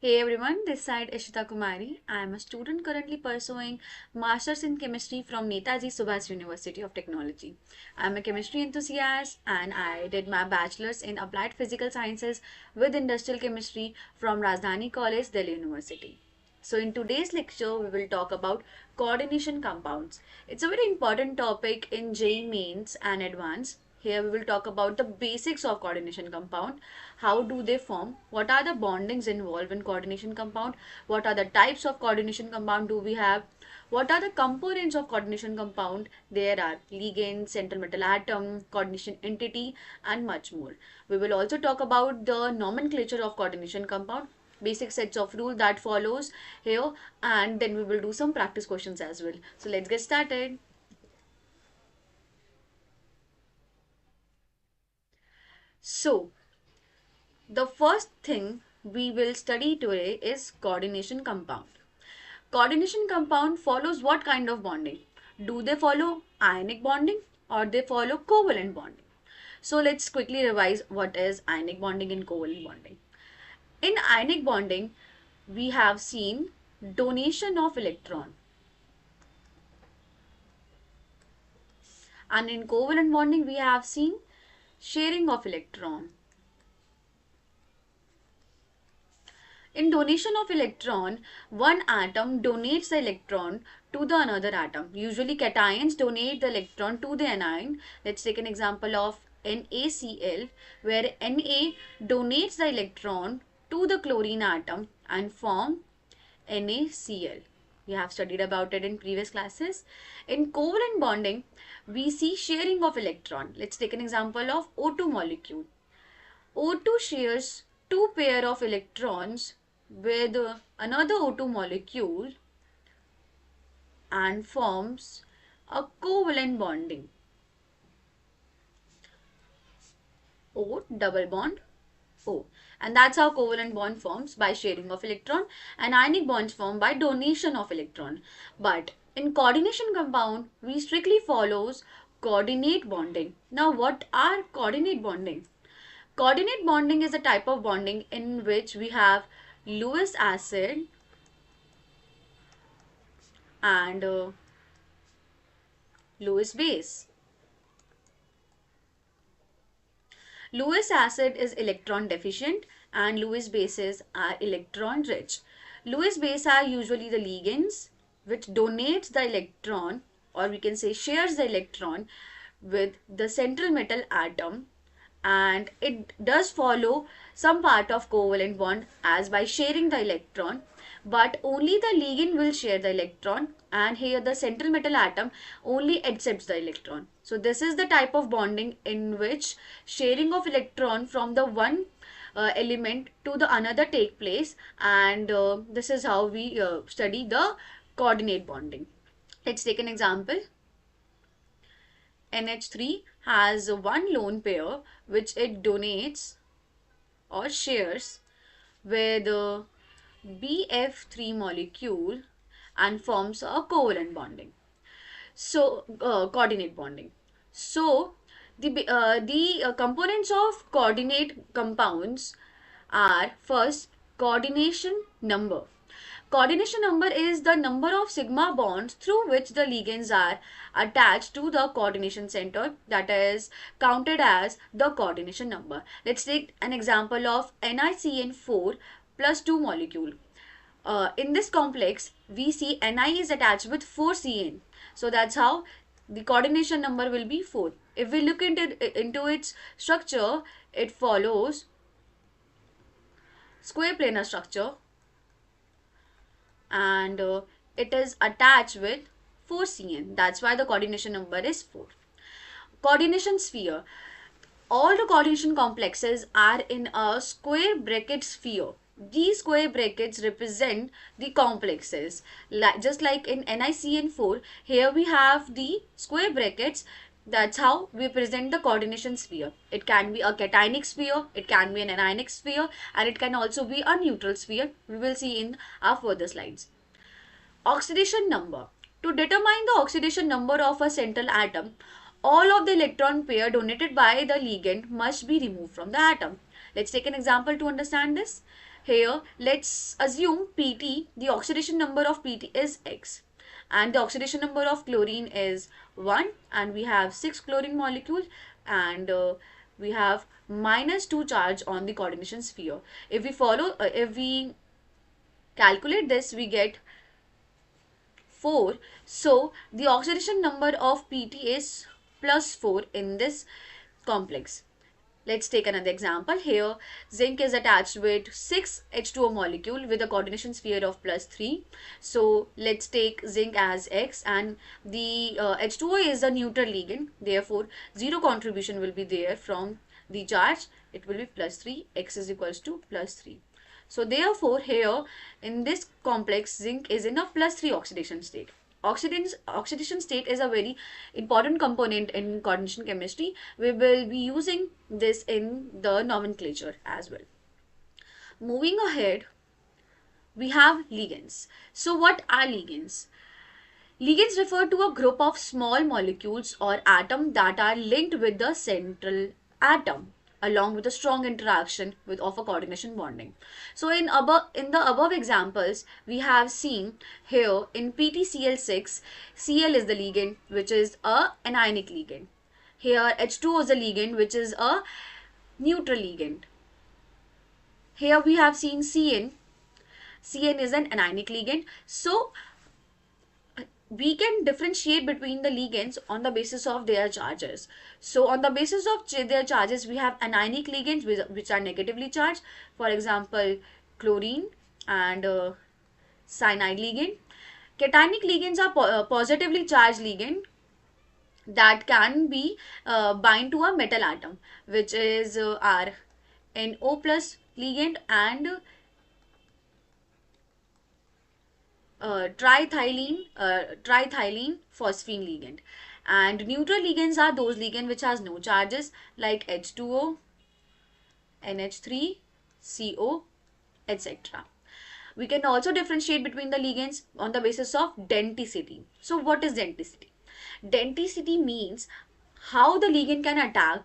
Hey everyone, this side Ishita Kumari. I am a student currently pursuing Masters in Chemistry from Netaji Subhas University of Technology. I am a chemistry enthusiast and I did my bachelor's in Applied Physical Sciences with Industrial Chemistry from Rajdhani College, Delhi University. So in today's lecture, we will talk about coordination compounds. It's a very important topic in JEE Mains and Advanced. Here we will talk about the basics of coordination compound. How do they form? What are the bondings involved in coordination compound? What are the types of coordination compound do we have? What are the components of coordination compound? There are ligands, central metal atom, coordination entity and much more. We will also talk about the nomenclature of coordination compound, basic sets of rule that follows here, and then we will do some practice questions as well. So let's get started. So the first thing we will study today is coordination compound. Coordination compound follows what kind of bonding? Do they follow ionic bonding or they follow covalent bonding? So let's quickly revise what is ionic bonding and covalent bonding. In ionic bonding, we have seen donation of electron. And in covalent bonding, we have seen sharing of electron. In donation of electron, one atom donates the electron to the another atom. Usually cations donate the electron to the anion. Let's take an example of NaCl, where Na donates the electron to the chlorine atom and form NaCl. We have studied about it in previous classes. In covalent bonding, we see sharing of electron. Let's take an example of O2 molecule. O2 shares two pair of electrons with another O2 molecule and forms a covalent bonding. O double bond O. And that's how covalent bond forms, by sharing of electron, and ionic bonds form by donation of electron. But in coordination compound, we strictly follows coordinate bonding. Now what are coordinate bonding? Coordinate bonding is a type of bonding in which we have Lewis acid and Lewis base. Lewis acid is electron deficient and Lewis bases are electron rich. Lewis bases are usually the ligands which donates the electron, or we can say shares the electron with the central metal atom, and it does follow some part of covalent bond as by sharing the electron, but only the ligand will share the electron, and here the central metal atom only accepts the electron. So this is the type of bonding in which sharing of electron from the one element to the another take place, and this is how we study the coordinate bonding. Let's take an example. NH3 has one lone pair which it donates or shares with BF3 molecule and forms a covalent bonding. So coordinate bonding. So the components of coordinate compounds are: first, coordination number. Coordination number is the number of sigma bonds through which the ligands are attached to the coordination center, that is counted as the coordination number. Let's take an example of NiCN4 plus 2 molecule. In this complex, we see Ni is attached with 4 CN. So that's how the coordination number will be 4. If we look into its structure, it follows square planar structure, and it is attached with 4 CN. That's why the coordination number is 4. Coordination sphere. All the coordination complexes are in a square bracket sphere. These square brackets represent the complexes. Just like in NiCN4, here we have the square brackets. That's how we present the coordination sphere. It can be a cationic sphere, it can be an anionic sphere, and it can also be a neutral sphere. We will see in our further slides. Oxidation number. To determine the oxidation number of a central atom, all of the electron pair donated by the ligand must be removed from the atom. Let's take an example to understand this. Here, let's assume PT, the oxidation number of PT is X, and the oxidation number of chlorine is 1, and we have 6 chlorine molecules, and we have -2 charge on the coordination sphere. If we calculate this, we get 4. So the oxidation number of PT is +4 in this complex. Let's take another example. Here, zinc is attached with 6 H2O molecule with a coordination sphere of +3. So let's take zinc as X, and the H2O is a neutral ligand. Therefore, zero contribution will be there from the charge. It will be +3. X is equals to +3. So therefore, here in this complex, zinc is in a +3 oxidation state. Oxidation state is a very important component in coordination chemistry. We will be using this in the nomenclature as well. Moving ahead, we have ligands. So what are ligands? Ligands refer to a group of small molecules or atoms that are linked with the central atom along with a strong interaction with of a coordination bonding. So in the above examples, we have seen here in PtCl6, Cl is the ligand, which is a anionic ligand. Here H2O is a ligand, which is a neutral ligand. Here we have seen Cn. Cn is an anionic ligand. So we can differentiate between the ligands on the basis of their charges. So on the basis of their charges, we have anionic ligands which are negatively charged. For example, chlorine and cyanide ligand. Cationic ligands are positively charged ligand that can be bind to a metal atom, which is our NO plus ligand and trithylene phosphine ligand. And neutral ligands are those ligands which has no charges, like H2O, NH3, CO, etc. We can also differentiate between the ligands on the basis of denticity. So what is denticity? Denticity means how the ligand can attack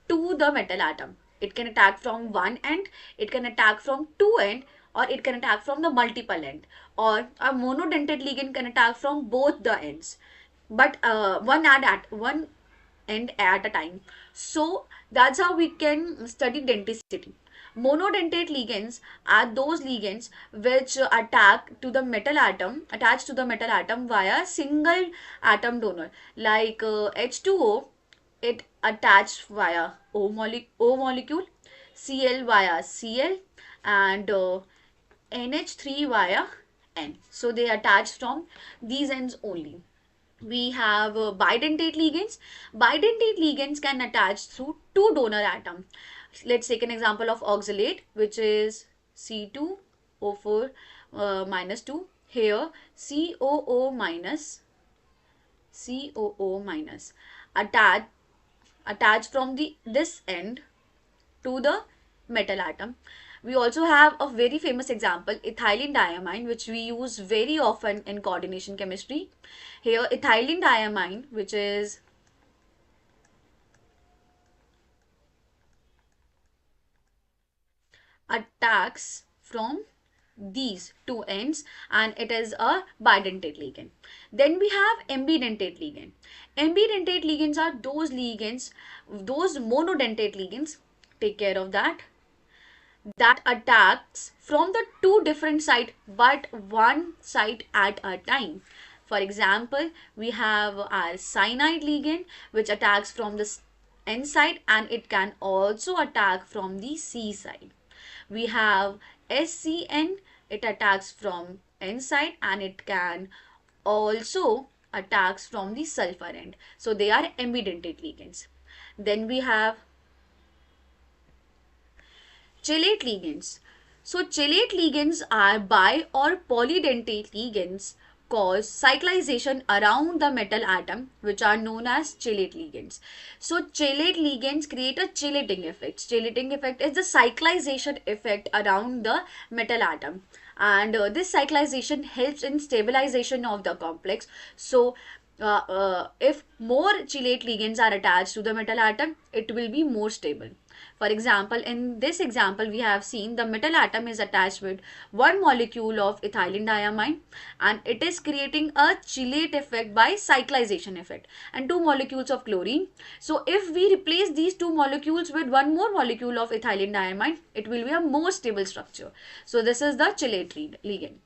to the metal atom. It can attack from one end, it can attack from two ends, or it can attack from the multiple end. Or a monodentate ligand can attack from both the ends, but one end at a time. So that's how we can study denticity. Monodentate ligands are those ligands which attach to the metal atom via single atom donor, like H2O. It attached via O molecule, Cl via Cl, and NH3 via N. So they attach from these ends only. We have bidentate ligands. Bidentate ligands can attach through two donor atoms. Let's take an example of oxalate, which is C2O4 minus 2. Here COO minus attach from this end to the metal atom. We also have a very famous example, ethylene diamine, which we use very often in coordination chemistry. Here ethylene diamine, which is attacks from these two ends, and it is a bidentate ligand. Then we have ambidentate ligand. Ambidentate ligands are those monodentate ligands, take care of that attacks from the two different sites but one site at a time. For example, we have our cyanide ligand, which attacks from the N side, and it can also attack from the C side. We have SCN, it attacks from N side, and it can also attacks from the sulfur end. So they are ambidentate ligands. Then we have chelate ligands. So chelate ligands are bi or polydentate ligands cause cyclization around the metal atom, which are known as chelate ligands. So chelate ligands create a chelating effect. Chelating effect is the cyclization effect around the metal atom, and this cyclization helps in stabilization of the complex. So if more chelate ligands are attached to the metal atom, it will be more stable. For example, in this example, we have seen the metal atom is attached with one molecule of ethylene diamine, and it is creating a chelate effect by cyclization effect, and two molecules of chlorine. So if we replace these two molecules with one more molecule of ethylene diamine, it will be a more stable structure. So this is the chelate ligand.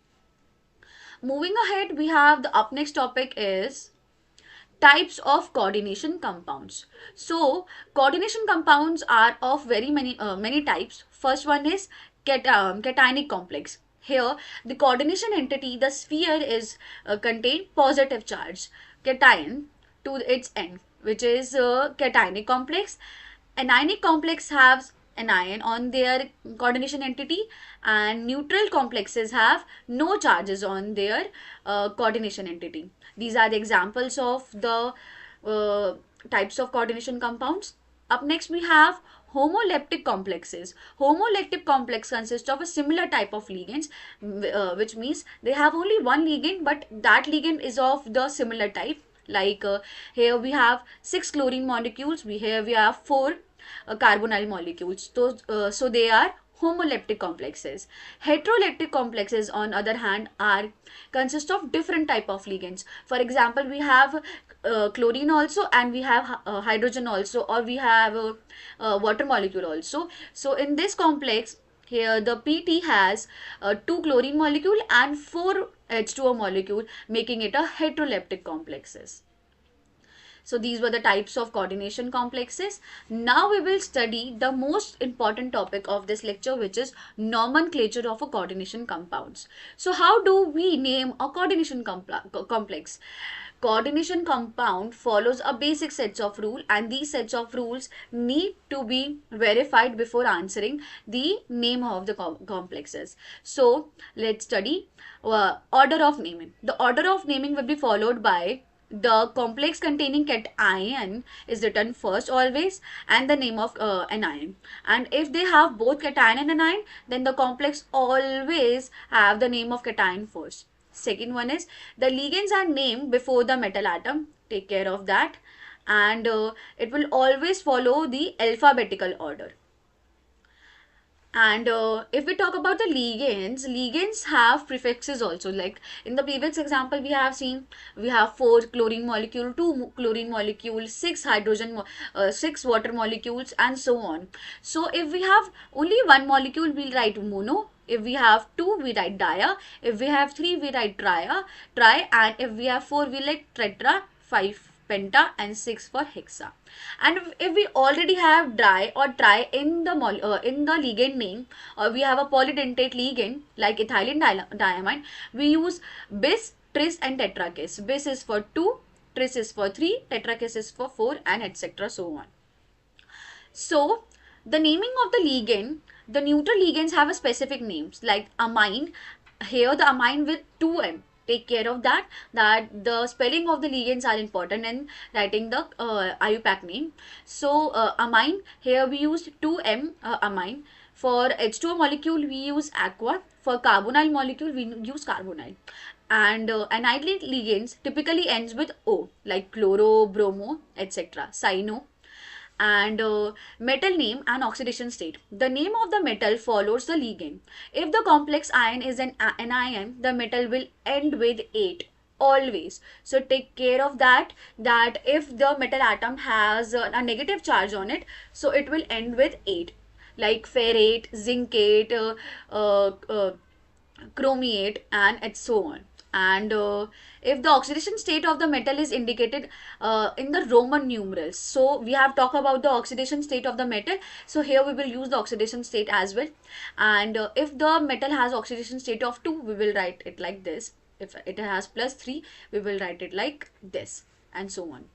Moving ahead, we have the up next topic is types of coordination compounds. So coordination compounds are of very many types. First one is cationic complex. Here the coordination entity, the sphere, is contain positive charge cation to its end, which is cationic complex. Anionic complex has anion on their coordination entity, and neutral complexes have no charges on their coordination entity. These are the examples of the types of coordination compounds. Up next we have homoleptic complexes. Homoleptic complex consists of a similar type of ligands, which means they have only one ligand, but that ligand is of the similar type. Like here we have 6 chlorine molecules, here we have 4 carbonyl molecules. So they are homoleptic complexes. Heteroleptic complexes, on other hand, are consist of different type of ligands. For example, we have chlorine also, and we have hydrogen also, or we have water molecule also. So in this complex, here the PT has 2 chlorine molecule and 4 H2O molecule, making it a heteroleptic complexes. So these were the types of coordination complexes. Now we will study the most important topic of this lecture, which is nomenclature of a coordination compounds. So how do we name a coordination complex? Coordination compound follows a basic sets of rules, and these sets of rules need to be verified before answering the name of the complexes. So let's study order of naming. The order of naming will be followed by the complex containing cation is written first always, and the name of anion. And if they have both cation and anion, then the complex always have the name of cation first. Second one is the ligands are named before the metal atom. Take care of that. And it will always follow the alphabetical order. And if we talk about the ligands have prefixes also. Like in the previous example, we have seen we have 4 chlorine molecule, 2 chlorine molecule, 6 hydrogen, 6 water molecules, and so on. So if we have only one molecule, we'll write mono. If we have 2, we write dia. If we have 3, we write tri. And if we have 4, we write tetra, 5 penta, and 6 for hexa. And if we already have di or tri in the ligand name, or we have a polydentate ligand like ethylene diamine, we use bis, tris, and tetrakis. Bis is for 2, tris is for 3, tetrakis is for 4, and etc. so on. So the naming of the ligand, the neutral ligands have a specific names like amine. Here the amine with 2m. Take care of that the spelling of the ligands are important in writing the IUPAC name. So amine, here we use 2m amine. For H2O molecule we use aqua. For carbonyl molecule we use carbonyl. And anhydride ligands typically ends with O, like chloro, bromo, etc. Cyano. And metal name and oxidation state. The name of the metal follows the ligand. If the complex ion is an anion, the metal will end with 8 always. So take care of that if the metal atom has a negative charge on it, so it will end with 8, like ferrate, zincate, chromiate, and so on. And if the oxidation state of the metal is indicated in the Roman numerals, so we have talked about the oxidation state of the metal, so here we will use the oxidation state as well. And if the metal has oxidation state of 2, we will write it like this. If it has +3, we will write it like this, and so on.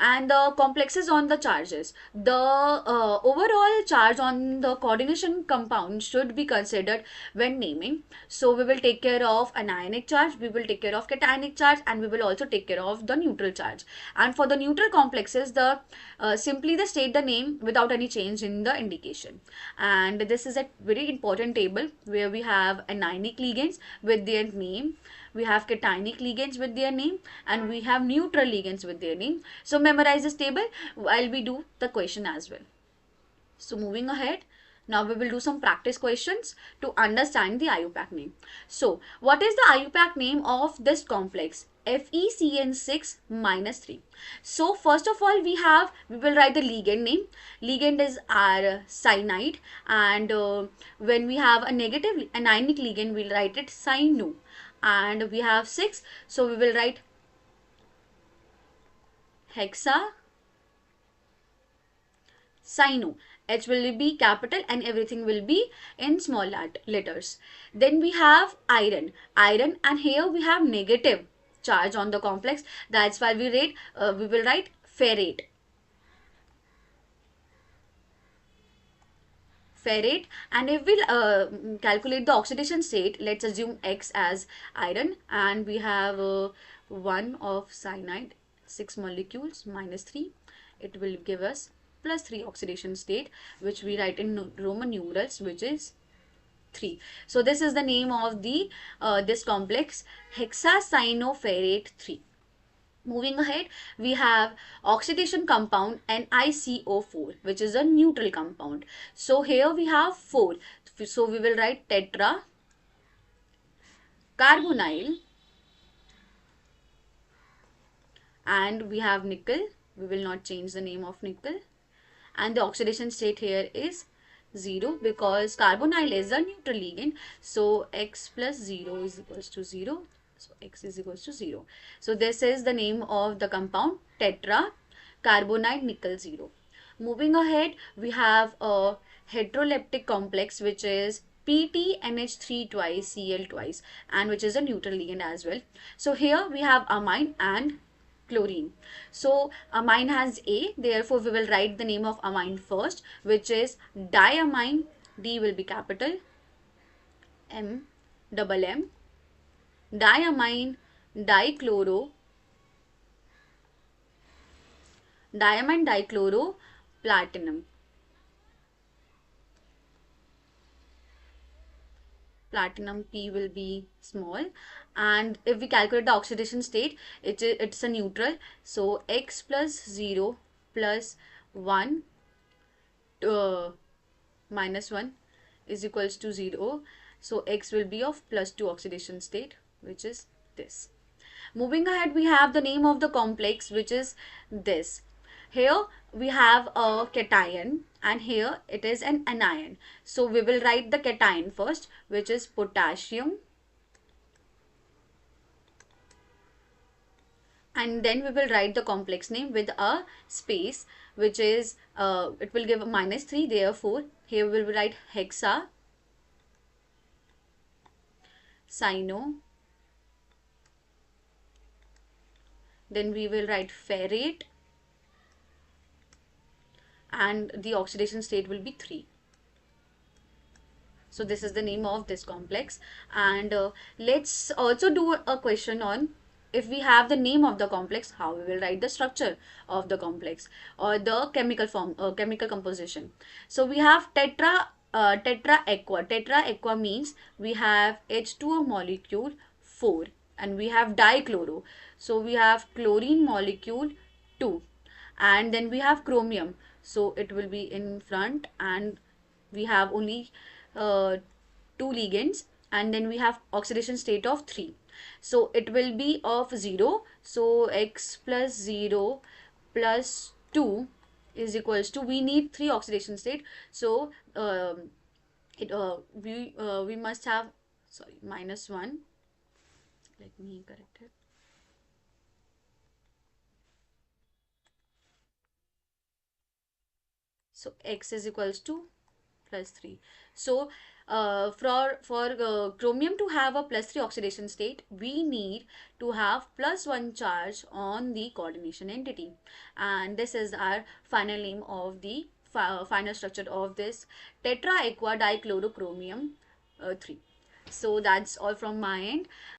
And the complexes on the charges. The overall charge on the coordination compound should be considered when naming. So we will take care of anionic charge, we will take care of cationic charge, and we will also take care of the neutral charge. And for the neutral complexes, the simply the state the name without any change in the indication. And this is a very important table where we have anionic ligands with their name, we have cationic ligands with their name, and we have neutral ligands with their name. So memorize this table while we do the question as well. So moving ahead, now we will do some practice questions to understand the IUPAC name. So what is the IUPAC name of this complex? FeCN6 minus 3. So first of all we will write the ligand name. Ligand is our cyanide, and when we have a negative anionic ligand we'll write it cyano, and we have 6, so we will write hexa cyano. H will be capital and everything will be in small letters. Then we have iron, and here we have negative charge on the complex. That's why we will write ferrate. And if we'll calculate the oxidation state, let's assume X as iron, and we have 1 of cyanide, 6 molecules minus 3. It will give us plus 3 oxidation state, which we write in Roman numerals, which is 3. So this is the name of the this complex, hexacyanoferrate 3. Moving ahead, we have oxidation compound NiCO4, which is a neutral compound. So here we have 4. So we will write tetra carbonyl, and we have nickel. We will not change the name of nickel. And the oxidation state here is 0 because carbonyl is a neutral ligand. So X plus 0 is equals to 0. So X is equals to 0. So this is the name of the compound, tetra carbonyl nickel 0. Moving ahead, we have a heteroleptic complex, which is PTNH3 twice Cl twice, and which is a neutral ligand as well. So here we have amine and chlorine. So amine has A, therefore we will write the name of amine first, which is diamine. D will be capital, M double M, diamine dichloro platinum. Platinum P will be small, and if we calculate the oxidation state, it's a neutral. So X plus 0 plus 1 minus 1 is equals to 0. So X will be of plus 2 oxidation state, which is this. Moving ahead, we have the name of the complex, which is this. Here we have a cation, and here it is an anion. So we will write the cation first, which is potassium, and then we will write the complex name with a space, which is it will give a minus 3. Therefore here we will write hexa cyano, then we will write ferrate, and the oxidation state will be 3. So this is the name of this complex. And let's also do a question on, if we have the name of the complex, how we will write the structure of the complex or the chemical composition. So we have tetra aqua. Tetra aqua means we have H2O molecule 4, and we have dichloro. So we have chlorine molecule 2, and then we have chromium. So it will be in front, and we have only 2 ligands, and then we have oxidation state of 3. So it will be of 0. So X plus 0 plus 2 is equals to, we need 3 oxidation state. So we must have, sorry, minus 1. Let me correct it. So X is equals to plus 3. So for chromium to have a plus 3 oxidation state, we need to have plus 1 charge on the coordination entity, and this is our final name of the final structure of this tetra aqua dichlorochromium 3. So that's all from my end.